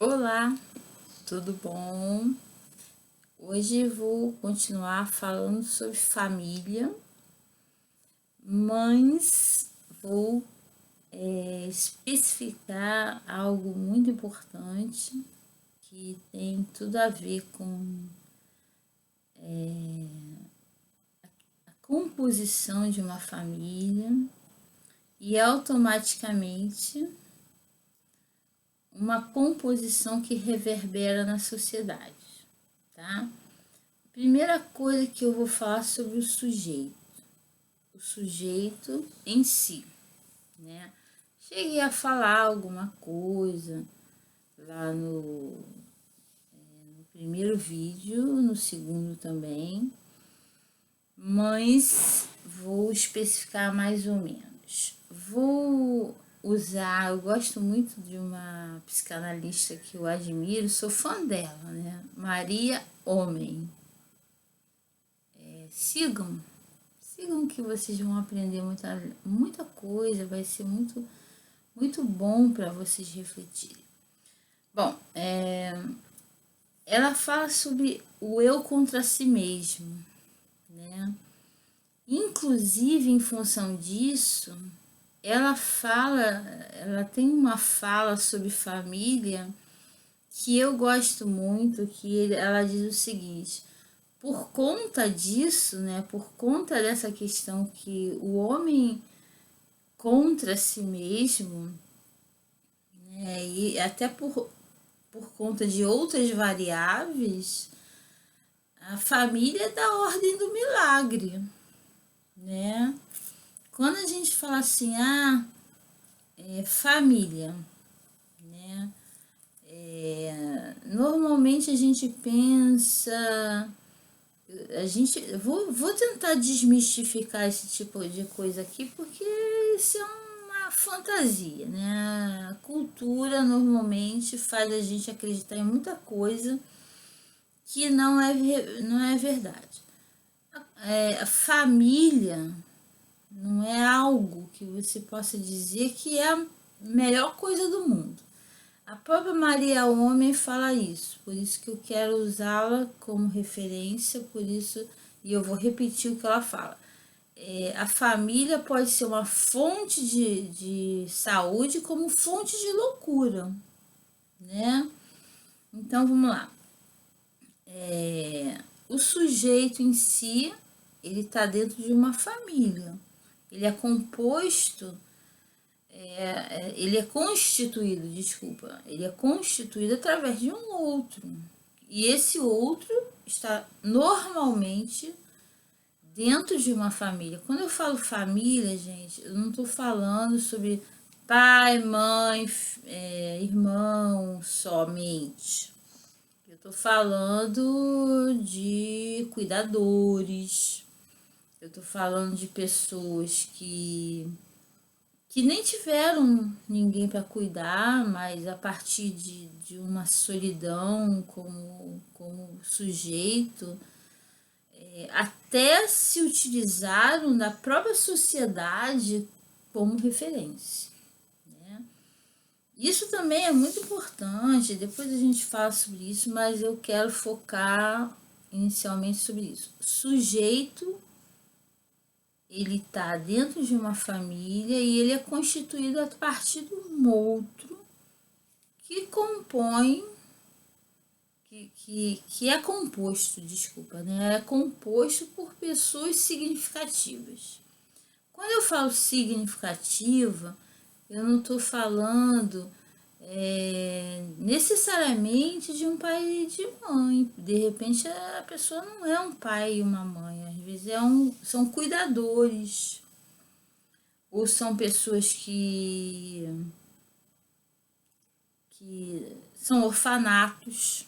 Olá, tudo bom? Hoje vou continuar falando sobre família, mas vou especificar algo muito importante que tem tudo a ver com a composição de uma família e automaticamente uma composição que reverbera na sociedade, tá? Primeira coisa que eu vou falar sobre o sujeito em si, né? Cheguei a falar alguma coisa lá no primeiro vídeo, no segundo também, mas vou especificar mais ou menos. Vou usar, eu gosto muito de uma psicanalista que eu admiro, sou fã dela, né? Maria Homem. Sigam, sigam que vocês vão aprender muita coisa, vai ser muito bom para vocês refletirem. Bom, ela fala sobre o eu contra si mesmo, né? Inclusive, em função disso, ela tem uma fala sobre família que eu gosto muito, que ela diz o seguinte: por conta disso, né, por conta dessa questão que o homem contra si mesmo, né, e até por conta de outras variáveis, a família é da ordem do milagre, né? Quando a gente fala assim, família, né? Normalmente a gente pensa, vou tentar desmistificar esse tipo de coisa aqui, porque isso é uma fantasia, né? A cultura normalmente faz a gente acreditar em muita coisa que não é verdade. A família não é algo que você possa dizer que é a melhor coisa do mundo. A própria Maria Homem fala isso, por isso que eu quero usá-la como referência, por isso, e eu vou repetir o que ela fala. A família pode ser uma fonte de saúde como fonte de loucura, né? Então vamos lá. O sujeito em si, ele está dentro de uma família. Ele é composto, ele é constituído, desculpa, ele é constituído através de um outro. E esse outro está normalmente dentro de uma família. Quando eu falo família, gente, eu não estou falando sobre pai, mãe, irmão somente. Eu estou falando de cuidadores. Eu estou falando de pessoas que nem tiveram ninguém para cuidar, mas a partir de uma solidão como sujeito, até se utilizaram da própria sociedade como referência. Né? Isso também é muito importante, depois a gente fala sobre isso, mas eu quero focar inicialmente sobre isso. Sujeito, ele está dentro de uma família e ele é constituído a partir de um outro que compõe, que é composto, desculpa, né? É composto por pessoas significativas. Quando eu falo significativa, eu não estou falando necessariamente de um pai e de mãe. De repente a pessoa não é um pai e uma mãe, às vezes são cuidadores, ou são pessoas que são orfanatos,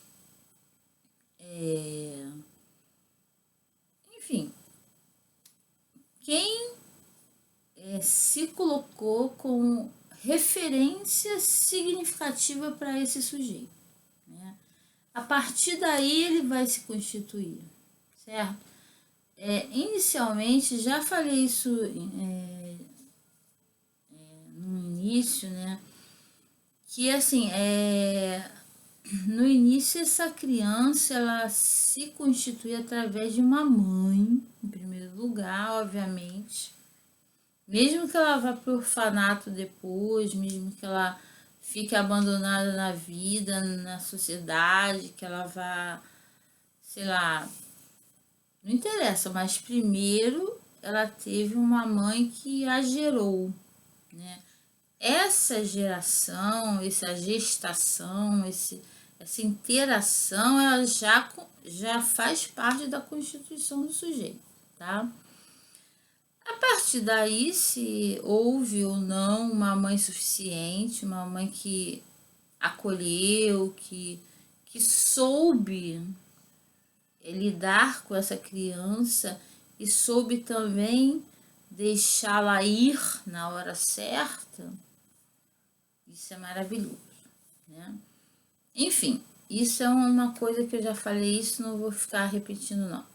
enfim, quem se colocou como referência significativa para esse sujeito. Né? A partir daí ele vai se constituir, certo? Inicialmente, já falei isso no início, né? Que assim, no início essa criança ela se constitui através de uma mãe, em primeiro lugar, obviamente. Mesmo que ela vá para o orfanato depois, mesmo que ela fique abandonada na vida, na sociedade, que ela vá, sei lá, não interessa, mas primeiro ela teve uma mãe que a gerou, né? Essa geração, essa gestação, essa interação, ela já faz parte da constituição do sujeito, tá? A partir daí, se houve ou não uma mãe suficiente, uma mãe que acolheu, que soube lidar com essa criança e soube também deixá-la ir na hora certa, isso é maravilhoso, né? Enfim, isso é uma coisa que eu já falei, isso não vou ficar repetindo não.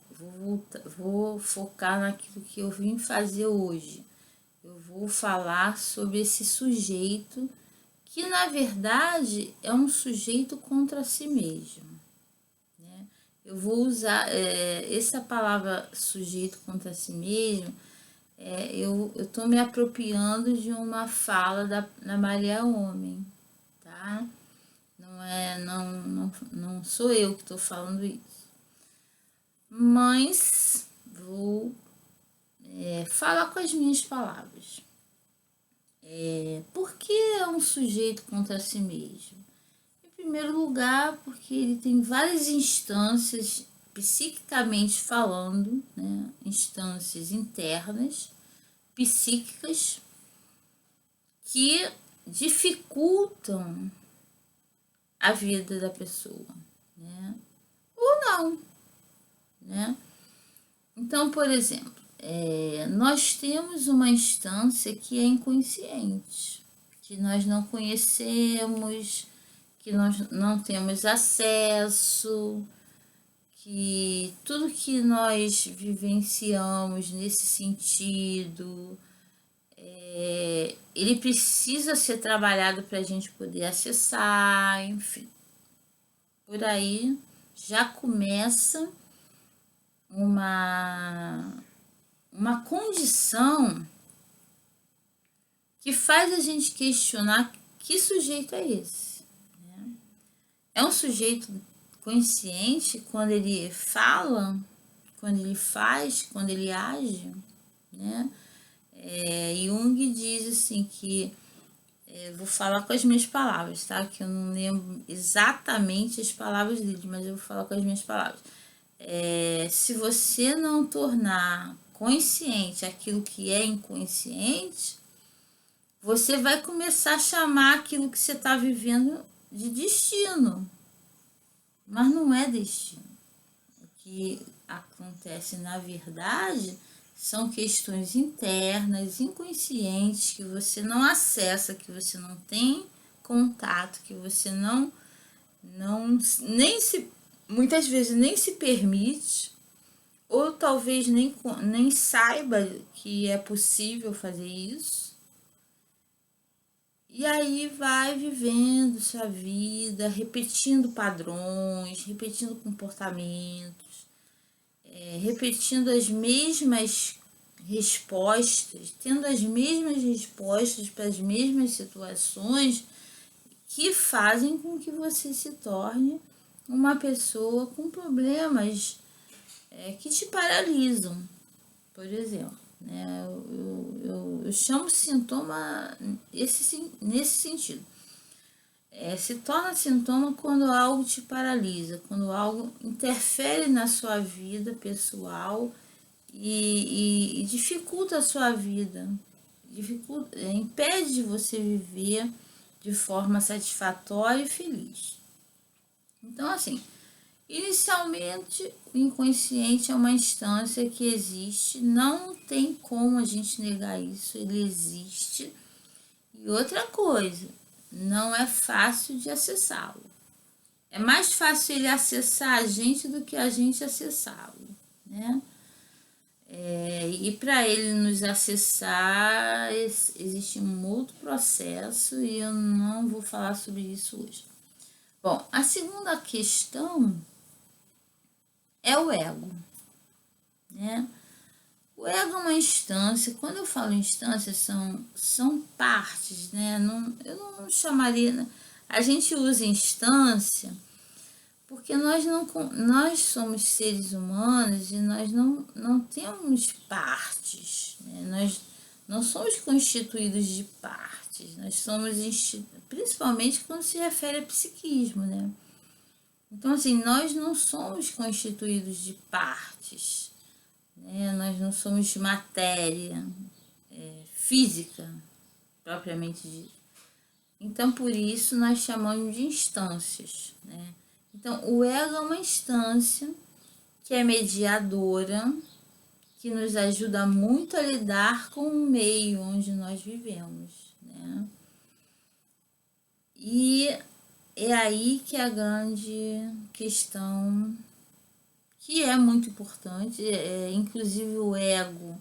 Vou focar naquilo que eu vim fazer hoje. Eu vou falar sobre esse sujeito que na verdade é um sujeito contra si mesmo, né? Eu vou usar essa palavra sujeito contra si mesmo. Eu estou me apropriando de uma fala da Maria Homem, tá? Não sou eu que estou falando isso. Mas vou falar com as minhas palavras. Por que é um sujeito contra si mesmo? Em primeiro lugar, porque ele tem várias instâncias, psiquicamente falando, né? Instâncias internas, psíquicas, que dificultam a vida da pessoa, né? Ou não, né? Então, por exemplo, nós temos uma instância que é inconsciente, que nós não conhecemos, que nós não temos acesso, que tudo que nós vivenciamos nesse sentido, ele precisa ser trabalhado para a gente poder acessar, enfim. Por aí já começa uma condição que faz a gente questionar que sujeito é esse, né? É um sujeito consciente quando ele fala, quando ele faz, quando ele age, né? Jung diz assim que vou falar com as minhas palavras, tá? Que eu não lembro exatamente as palavras dele, mas eu vou falar com as minhas palavras. Se você não tornar consciente aquilo que é inconsciente, você vai começar a chamar aquilo que você está vivendo de destino. Mas não é destino. O que acontece na verdade são questões internas, inconscientes, que você não acessa, que você não tem contato, que você nem se, muitas vezes nem se permite, ou talvez nem saiba que é possível fazer isso. E aí vai vivendo sua vida, repetindo padrões, repetindo comportamentos, repetindo as mesmas respostas, tendo as mesmas respostas para as mesmas situações que fazem com que você se torne uma pessoa com problemas que te paralisam, por exemplo. Né? Eu chamo sintoma nesse sentido. Se torna sintoma quando algo te paralisa, quando algo interfere na sua vida pessoal e dificulta a sua vida, impede de você viver de forma satisfatória e feliz. Então, assim, inicialmente, o inconsciente é uma instância que existe, não tem como a gente negar isso, ele existe. E outra coisa, não é fácil de acessá-lo. É mais fácil ele acessar a gente do que a gente acessá-lo, né? E para ele nos acessar, existe um outro processo e eu não vou falar sobre isso hoje. Bom, a segunda questão é o ego, né? O ego é uma instância. Quando eu falo instância, são partes, né? Não, eu não chamaria. Né? A gente usa instância porque nós somos seres humanos e nós não temos partes, né? Nós não somos constituídos de partes, nós somos, principalmente quando se refere a psiquismo, né? Então, assim, nós não somos constituídos de partes, né? Nós não somos de matéria física, propriamente dita. Então, por isso, nós chamamos de instâncias, né? Então, o ego é uma instância que é mediadora, que nos ajuda muito a lidar com o meio onde nós vivemos, né? E é aí que a grande questão, que é muito importante, inclusive o ego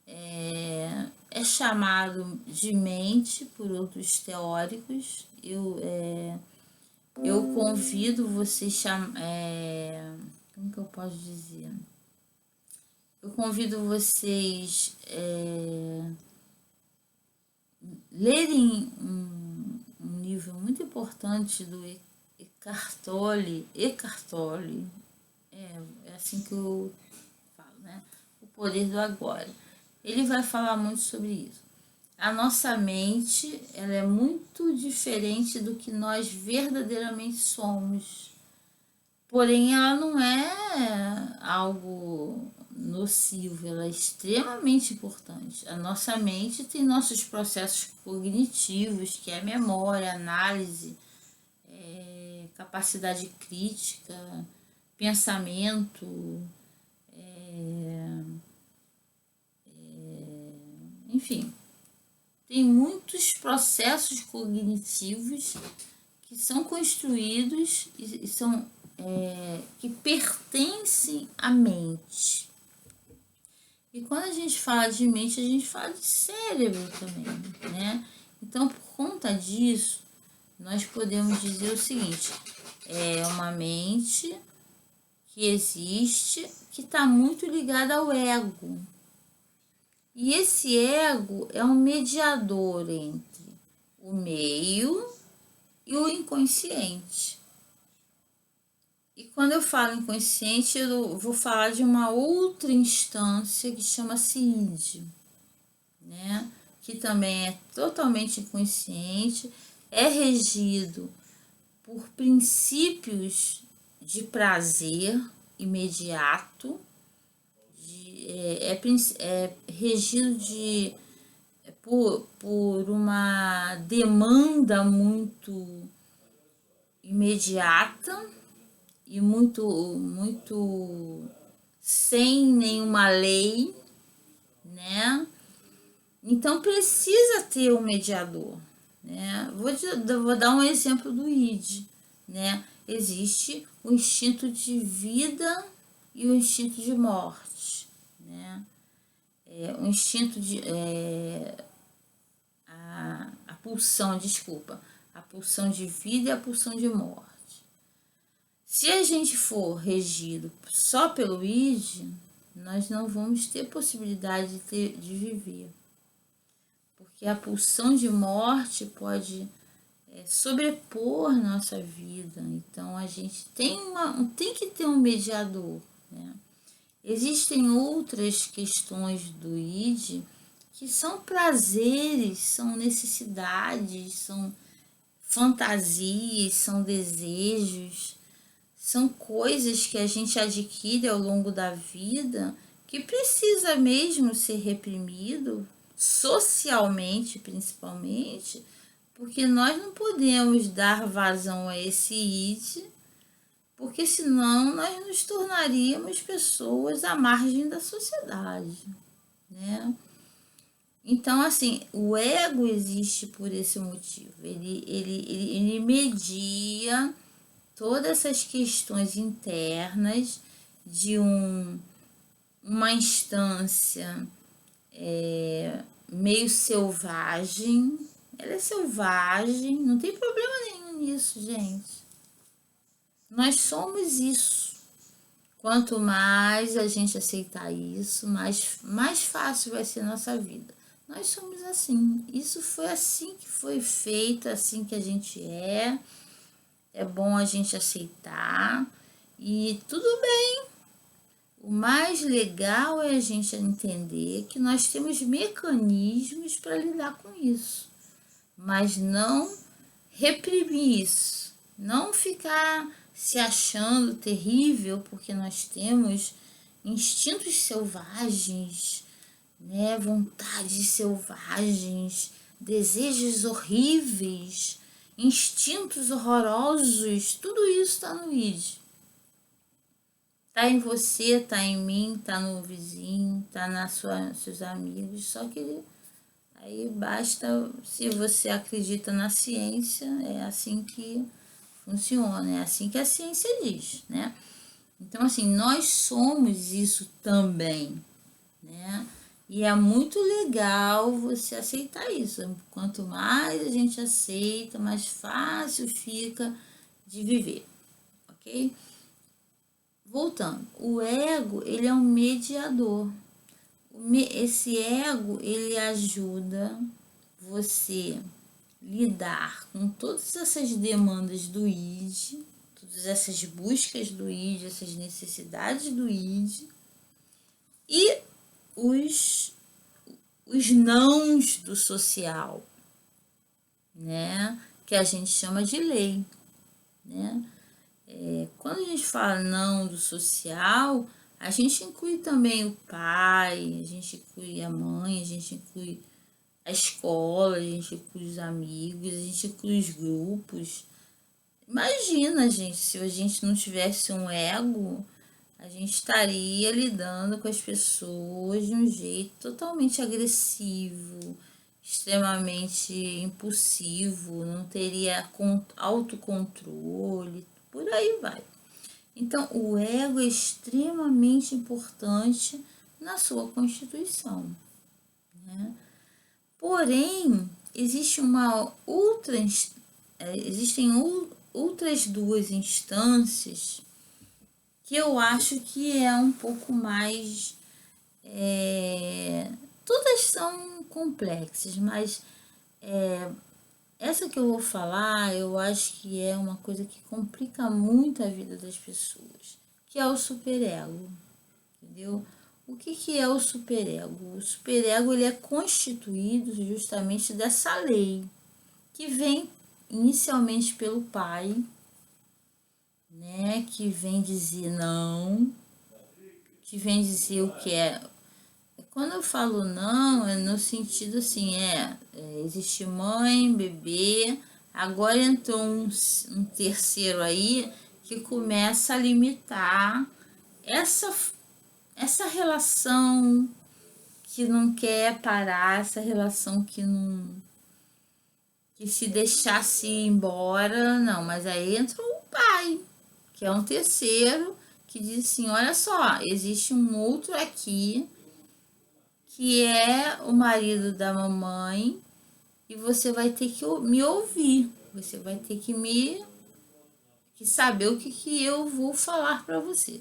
é chamado de mente por outros teóricos. Eu convido vocês como que eu posso dizer? Eu convido vocês lerem um livro muito importante do Eckhart Tolle, é assim que eu falo, né? O Poder do Agora. Ele vai falar muito sobre isso. A nossa mente, ela é muito diferente do que nós verdadeiramente somos. Porém, ela não é algo nocivo, ela é extremamente importante. A nossa mente tem nossos processos cognitivos, que é memória, análise, capacidade crítica, pensamento, enfim, tem muitos processos cognitivos que são construídos e são que pertencem à mente. E quando a gente fala de mente, a gente fala de cérebro também, né? Então, por conta disso, nós podemos dizer o seguinte: é uma mente que existe, que está muito ligada ao ego. E esse ego é um mediador entre o meio e o inconsciente. E quando eu falo inconsciente, eu vou falar de uma outra instância que chama-se id, né? Que também é totalmente inconsciente, é regido por princípios de prazer imediato, é regido por uma demanda muito imediata e muito sem nenhuma lei, né? Então precisa ter um mediador, né? Vou dar um exemplo do id, né? Existe o instinto de vida e o instinto de morte, né? O instinto de a pulsão, desculpa, a pulsão de vida e a pulsão de morte. Se a gente for regido só pelo id, nós não vamos ter possibilidade de viver. Porque a pulsão de morte pode sobrepor nossa vida. Então a gente tem que ter um mediador, né? Existem outras questões do id que são prazeres, são necessidades, são fantasias, são desejos, são coisas que a gente adquire ao longo da vida que precisa mesmo ser reprimido, socialmente principalmente, porque nós não podemos dar vazão a esse id, porque senão nós nos tornaríamos pessoas à margem da sociedade, né? Então, assim, o ego existe por esse motivo. Ele media todas essas questões internas de uma instância meio selvagem. Ela é selvagem, não tem problema nenhum nisso, gente. Nós somos isso. Quanto mais a gente aceitar isso, mais fácil vai ser a nossa vida. Nós somos assim. Isso foi assim que foi feito, assim que a gente é. É bom a gente aceitar e tudo bem. O mais legal é a gente entender que nós temos mecanismos para lidar com isso, mas não reprimir isso, não ficar se achando terrível porque nós temos instintos selvagens, né, vontades selvagens, desejos horríveis, instintos horrorosos, tudo isso está no id. Tá em você, tá em mim, tá no vizinho, tá seus amigos, só que aí basta, se você acredita na ciência, é assim que funciona, é assim que a ciência diz, né? Então, assim, nós somos isso também, né? E é muito legal você aceitar isso. Quanto mais a gente aceita, mais fácil fica de viver, ok? Voltando, o ego, ele é um mediador. Esse ego, ele ajuda você lidar com todas essas demandas do id, todas essas buscas do id, essas necessidades do id e os nãos do social, né? Que a gente chama de lei, né? Quando a gente fala não do social, a gente inclui também o pai, a gente inclui a mãe, a gente inclui a escola, a gente inclui os amigos, a gente inclui os grupos. Imagina, gente, se a gente não tivesse um ego, a gente estaria lidando com as pessoas de um jeito totalmente agressivo, extremamente impulsivo, não teria autocontrole, por aí vai. Então, o ego é extremamente importante na sua constituição, né? Porém, existem outras duas instâncias que eu acho que é um pouco mais. Todas são complexas, mas essa que eu vou falar, eu acho que é uma coisa que complica muito a vida das pessoas, que é o superego, entendeu? O que é o superego? O superego, ele é constituído justamente dessa lei, que vem inicialmente pelo pai, né? Que vem dizer não, que vem dizer o que é. Quando eu falo não, é no sentido assim, existe mãe, bebê, agora entrou um terceiro aí que começa a limitar essa relação que não quer parar, essa relação que não, que se deixasse ir embora, não, mas aí entra o pai, que é um terceiro, que diz assim, olha só, existe um outro aqui, que é o marido da mamãe, e você vai ter que me ouvir, você vai ter que saber o que eu vou falar para você.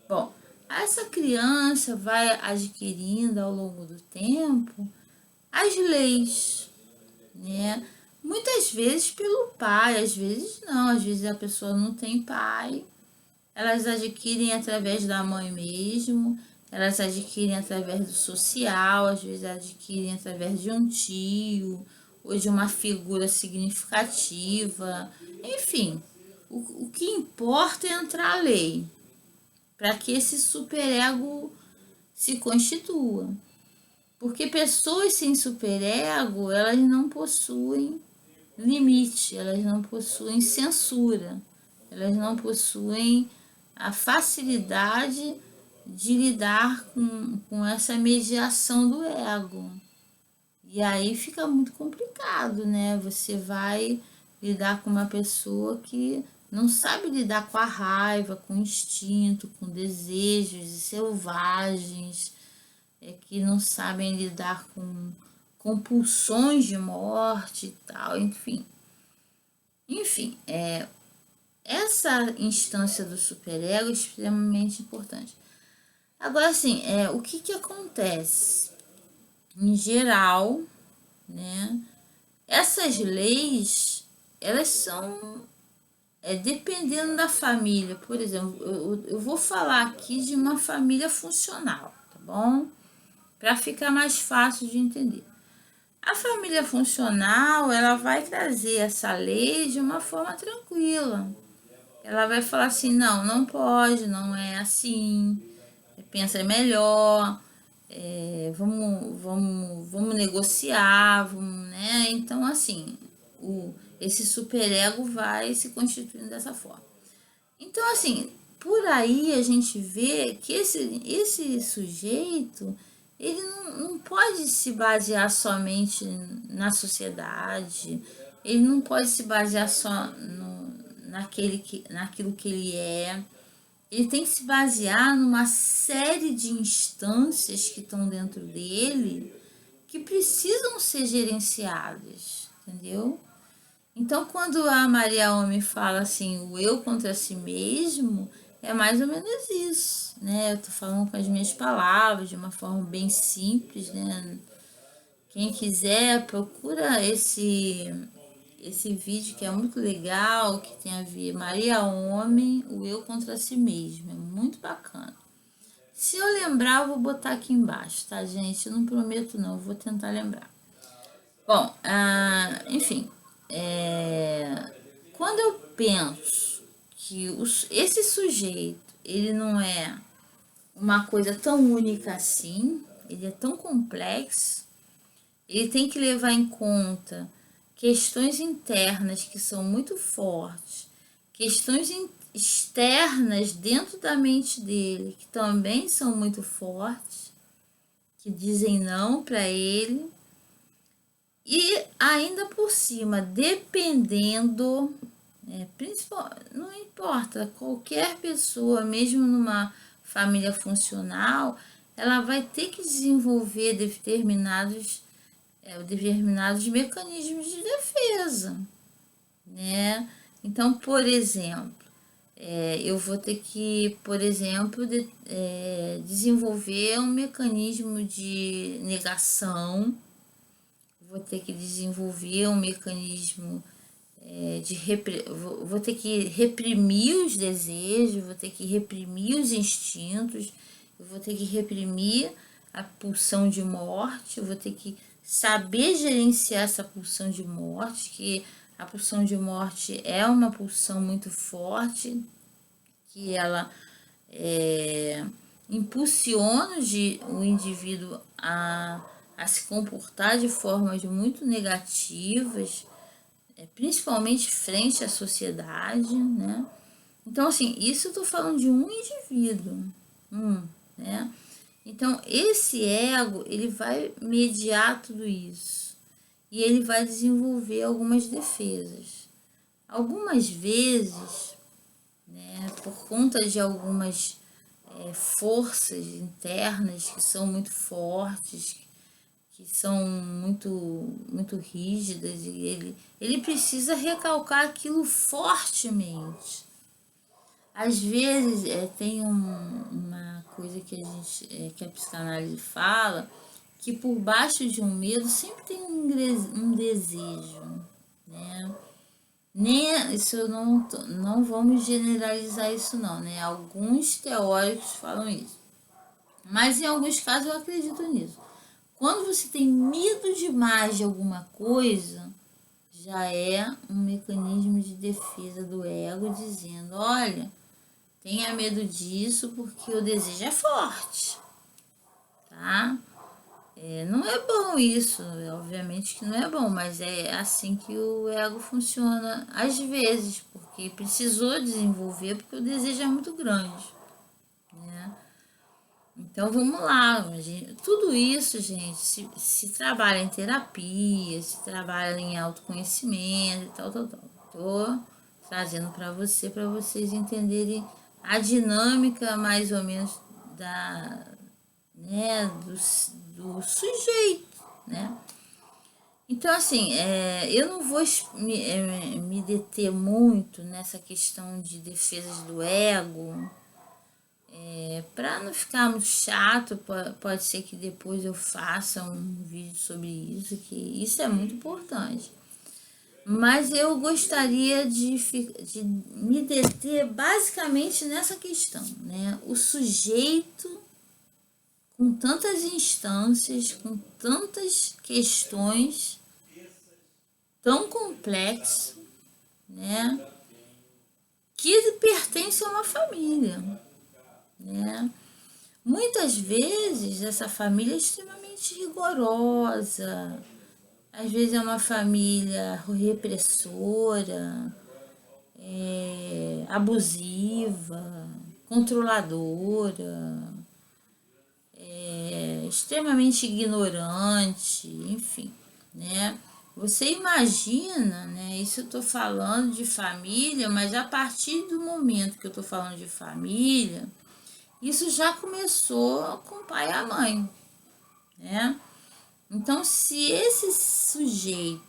Bom, essa criança vai adquirindo ao longo do tempo as leis, né? Muitas vezes pelo pai, às vezes não, às vezes a pessoa não tem pai, elas adquirem através da mãe mesmo, elas adquirem através do social, às vezes adquirem através de um tio ou de uma figura significativa, enfim. O que importa é entrar a lei, para que esse superego se constitua. Porque pessoas sem superego, elas não possuem limite, elas não possuem censura, elas não possuem a facilidade de lidar com essa mediação do ego. E aí fica muito complicado, né? Você vai lidar com uma pessoa que não sabe lidar com a raiva, com o instinto, com desejos selvagens, que não sabem lidar com compulsões de morte e tal, enfim. Enfim, essa instância do superego é extremamente importante. Agora, assim, o que acontece? Em geral, né, essas leis, elas são, dependendo da família. Por exemplo, eu vou falar aqui de uma família funcional, tá bom? Para ficar mais fácil de entender. A família funcional, ela vai trazer essa lei de uma forma tranquila. Ela vai falar assim, não, não pode, não é assim, pensa melhor, vamos negociar, vamos, né? Então, assim, esse superego vai se constituindo dessa forma. Então, assim, por aí a gente vê que esse sujeito, ele não pode se basear somente na sociedade, ele não pode se basear só naquilo que ele tem que se basear numa série de instâncias que estão dentro dele que precisam ser gerenciadas, entendeu? Então, quando a Maria Homem fala assim, o eu contra si mesmo, é mais ou menos isso, né? Eu tô falando com as minhas palavras, de uma forma bem simples, né? Quem quiser, procura esse vídeo que é muito legal, que tem a ver Maria Homem, o eu contra si mesmo, é muito bacana. Se eu lembrar, eu vou botar aqui embaixo, tá, gente? Eu não prometo não, eu vou tentar lembrar. Bom, enfim, quando eu penso que esse sujeito, ele não é uma coisa tão única assim, ele é tão complexo, ele tem que levar em conta questões internas que são muito fortes, questões externas dentro da mente dele que também são muito fortes, que dizem não para ele. E ainda por cima, dependendo, não importa, qualquer pessoa, mesmo numa família funcional, ela vai ter que desenvolver determinados mecanismos de defesa, né? Então, por exemplo, eu vou ter que, por exemplo, desenvolver um mecanismo de negação, vou ter que desenvolver um mecanismo vou ter que reprimir os desejos, vou ter que reprimir os instintos, eu vou ter que reprimir a pulsão de morte, eu vou ter que saber gerenciar essa pulsão de morte, que a pulsão de morte é uma pulsão muito forte, que ela impulsiona o indivíduo a se comportar de formas muito negativas, principalmente frente à sociedade, né? Então, assim, isso eu tô falando de um indivíduo, né? Então, esse ego, ele vai mediar tudo isso e ele vai desenvolver algumas defesas. Algumas vezes, né, por conta de algumas forças internas que são muito fortes, que são muito rígidas, e ele precisa recalcar aquilo fortemente. Às vezes tem uma coisa que que a psicanálise fala, que por baixo de um medo sempre tem um desejo, né? Nem isso não vamos generalizar isso não, né? Alguns teóricos falam isso, mas em alguns casos eu acredito nisso. Quando você tem medo demais de alguma coisa, já é um mecanismo de defesa do ego dizendo, olha, tenha medo disso porque o desejo é forte, tá? Não é bom isso, obviamente que não é bom, mas é assim que o ego funciona às vezes, porque precisou desenvolver porque o desejo é muito grande, né? Então vamos lá, tudo isso, gente, se trabalha em terapia, se trabalha em autoconhecimento e tal. Tô trazendo para vocês entenderem a dinâmica mais ou menos do sujeito, né? Então, assim, eu não vou me deter muito nessa questão de defesas do ego, para não ficar muito chato. Pode ser que depois eu faça um vídeo sobre isso, que isso é muito importante. Mas eu gostaria de me deter basicamente nessa questão, né? O sujeito, com tantas instâncias, com tantas questões, tão complexo, né? Que pertence a uma família, né? Muitas vezes essa família é extremamente rigorosa, às vezes é uma família repressora, abusiva, controladora, extremamente ignorante, enfim, né? Você imagina, né? Isso eu tô falando de família, mas a partir do momento que eu tô falando de família, isso já começou com o pai e a mãe, né? Então, se esse sujeito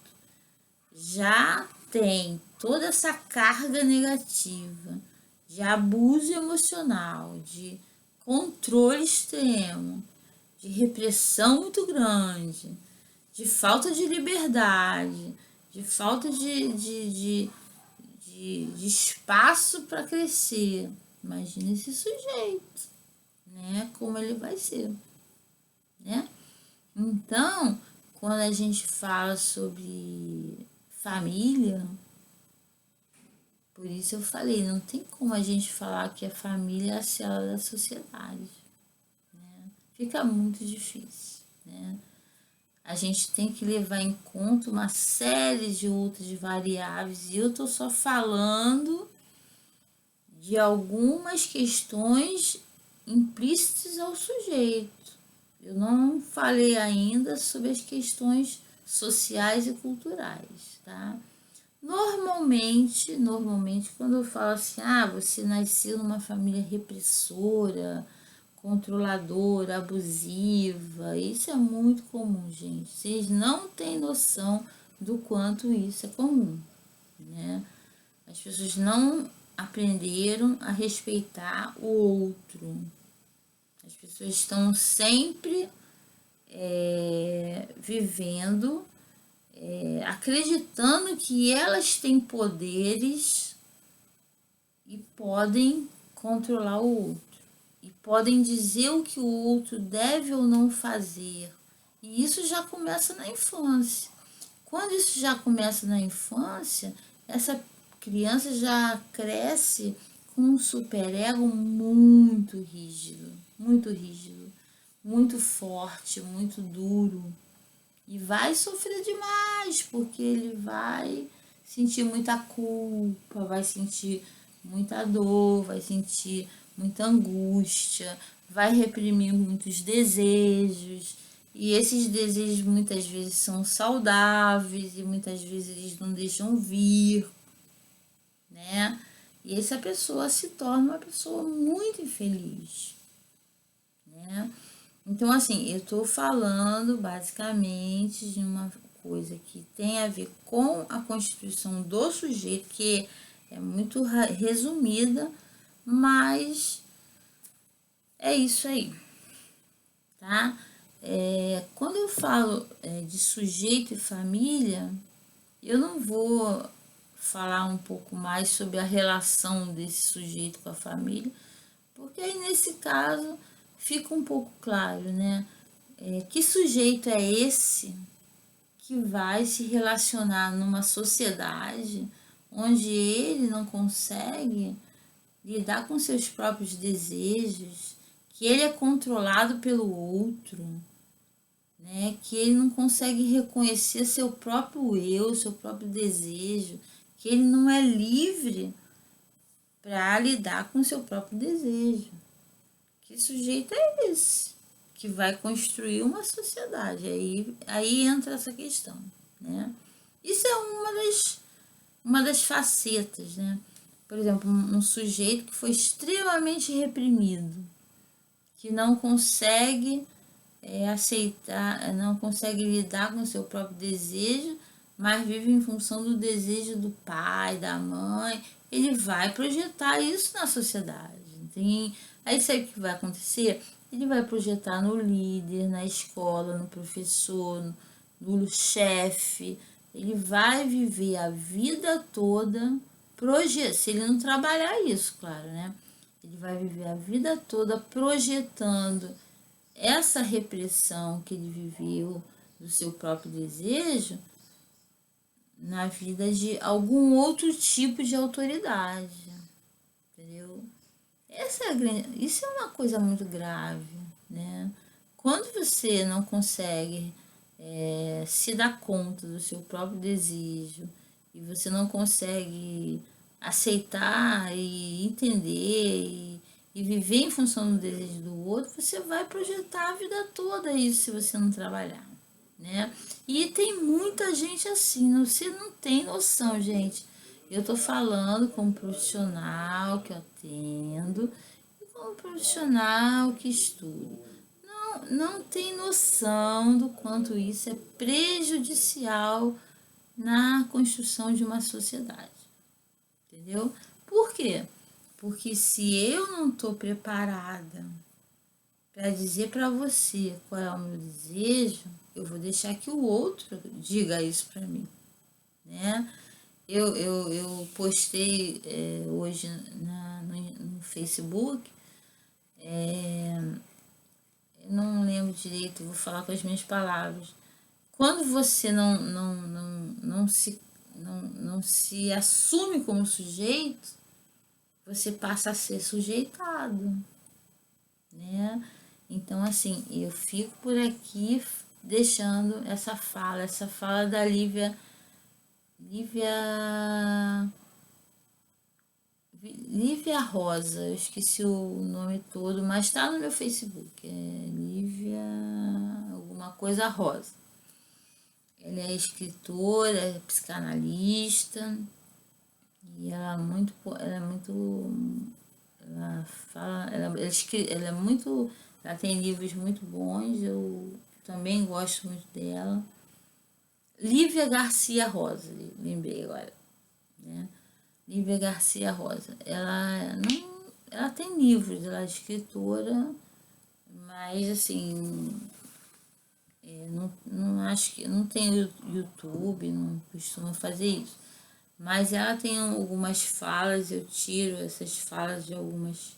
já tem toda essa carga negativa de abuso emocional, de controle extremo, de repressão muito grande, de falta de liberdade, de falta de espaço para crescer. Imagina esse sujeito, né? Como ele vai ser, né? Então, quando a gente fala sobre família, por isso eu falei, não tem como a gente falar que a família é a célula da sociedade, né? Fica muito difícil, né? A gente tem que levar em conta uma série de outras variáveis, e eu estou só falando de algumas questões implícitas ao sujeito. Eu não falei ainda sobre as questões sociais e culturais, tá? Normalmente, quando eu falo assim, você nasceu numa família repressora, controladora, abusiva, isso é muito comum, gente. Vocês não têm noção do quanto isso é comum, né? As pessoas não aprenderam a respeitar o outro. As pessoas estão sempre vivendo, acreditando que elas têm poderes e podem controlar o outro. E podem dizer o que o outro deve ou não fazer. E isso já começa na infância. Quando isso já começa na infância, essa criança já cresce com um superego muito rígido, muito forte, muito duro. E vai sofrer demais, porque ele vai sentir muita culpa, vai sentir muita dor, vai sentir muita angústia, vai reprimir muitos desejos. E esses desejos muitas vezes são saudáveis e muitas vezes eles não deixam vir, né? E essa pessoa se torna uma pessoa muito infeliz, né? Então, assim, eu estou falando basicamente de uma coisa que tem a ver com a constituição do sujeito, que é muito resumida, mas é isso aí, tá? Quando eu falo de sujeito e família, eu não vou falar um pouco mais sobre a relação desse sujeito com a família, porque aí nesse caso fica um pouco claro, né? Que sujeito é esse que vai se relacionar numa sociedade onde ele não consegue lidar com seus próprios desejos, que ele é controlado pelo outro, né? Que ele não consegue reconhecer seu próprio eu, seu próprio desejo, que ele não é livre para lidar com seu próprio desejo. Que sujeito é esse que vai construir uma sociedade? Aí entra essa questão, né? Isso é uma das facetas, né? Por exemplo, um sujeito que foi extremamente reprimido, que não consegue aceitar, não consegue lidar com o seu próprio desejo, mas vive em função do desejo do pai, da mãe, ele vai projetar isso na sociedade. Aí sabe o que vai acontecer? Ele vai projetar no líder, na escola, no professor, no chefe. Ele vai viver a vida toda, se ele não trabalhar isso, claro, né? Ele vai viver a vida toda projetando essa repressão que ele viveu do seu próprio desejo na vida de algum outro tipo de autoridade, entendeu? Isso é uma coisa muito grave, né? Quando você não consegue se dar conta do seu próprio desejo e você não consegue aceitar e entender e viver em função do desejo do outro, você vai projetar a vida toda isso se você não trabalhar, né? E tem muita gente assim, você não tem noção, gente. Eu tô falando como profissional que eu atendo e como profissional que estudo. Não tem noção do quanto isso é prejudicial na construção de uma sociedade, entendeu? Por quê? Porque se eu não estou preparada para dizer para você qual é o meu desejo, eu vou deixar que o outro diga isso para mim, né? Eu postei hoje no Facebook, eu não lembro direito, vou falar com as minhas palavras. Quando você não se assume como sujeito, você passa a ser sujeitado, né? Então, assim, eu fico por aqui deixando essa fala da Lívia Rosa, eu esqueci o nome todo, mas está no meu Facebook, é Lívia alguma coisa Rosa. Ela é escritora, é psicanalista, e ela é muito, ela tem livros muito bons, eu também gosto muito dela. Lívia Garcia Rosa, lembrei agora, né? Lívia Garcia Rosa, ela tem livros, ela é escritora, mas assim, não acho que não tem YouTube, não costuma fazer isso. Mas ela tem algumas falas, eu tiro essas falas de algumas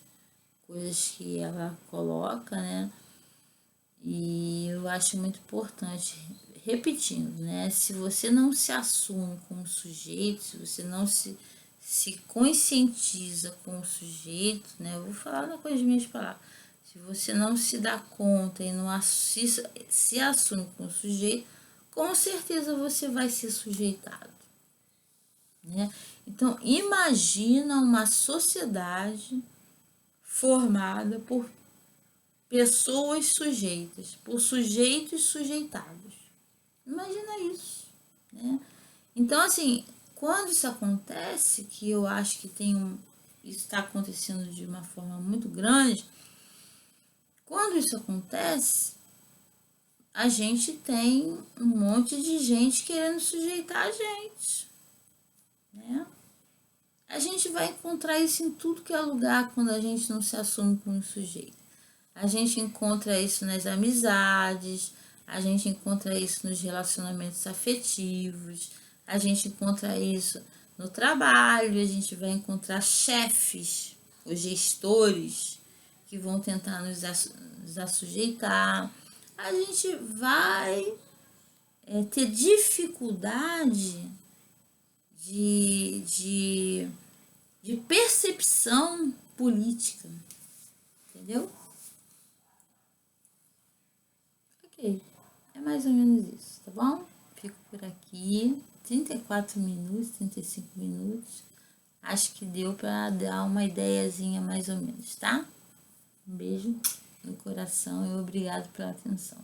coisas que ela coloca, né? E eu acho muito importante, repetindo, né? Se você não se assume como sujeito, se você não se conscientiza como sujeito, né? Eu vou falar com as minhas palavras. Se você não se dá conta e não se assume como sujeito, com certeza você vai ser sujeitado, né? Então, imagina uma sociedade formada por pessoas sujeitas, por sujeitos sujeitados. Imagina isso, né? Então, assim, quando isso acontece, que eu acho que isso está acontecendo de uma forma muito grande, quando isso acontece, a gente tem um monte de gente querendo sujeitar a gente, né? A gente vai encontrar isso em tudo que é lugar quando a gente não se assume como sujeito. A gente encontra isso nas amizades, a gente encontra isso nos relacionamentos afetivos, a gente encontra isso no trabalho, a gente vai encontrar chefes, os gestores, que vão tentar nos assujeitar. A gente vai ter dificuldade de percepção política, entendeu? Ok, é mais ou menos isso, tá bom? Fico por aqui, 34 minutos, 35 minutos. Acho que deu para dar uma ideiazinha mais ou menos, tá? Um beijo no coração e obrigado pela atenção.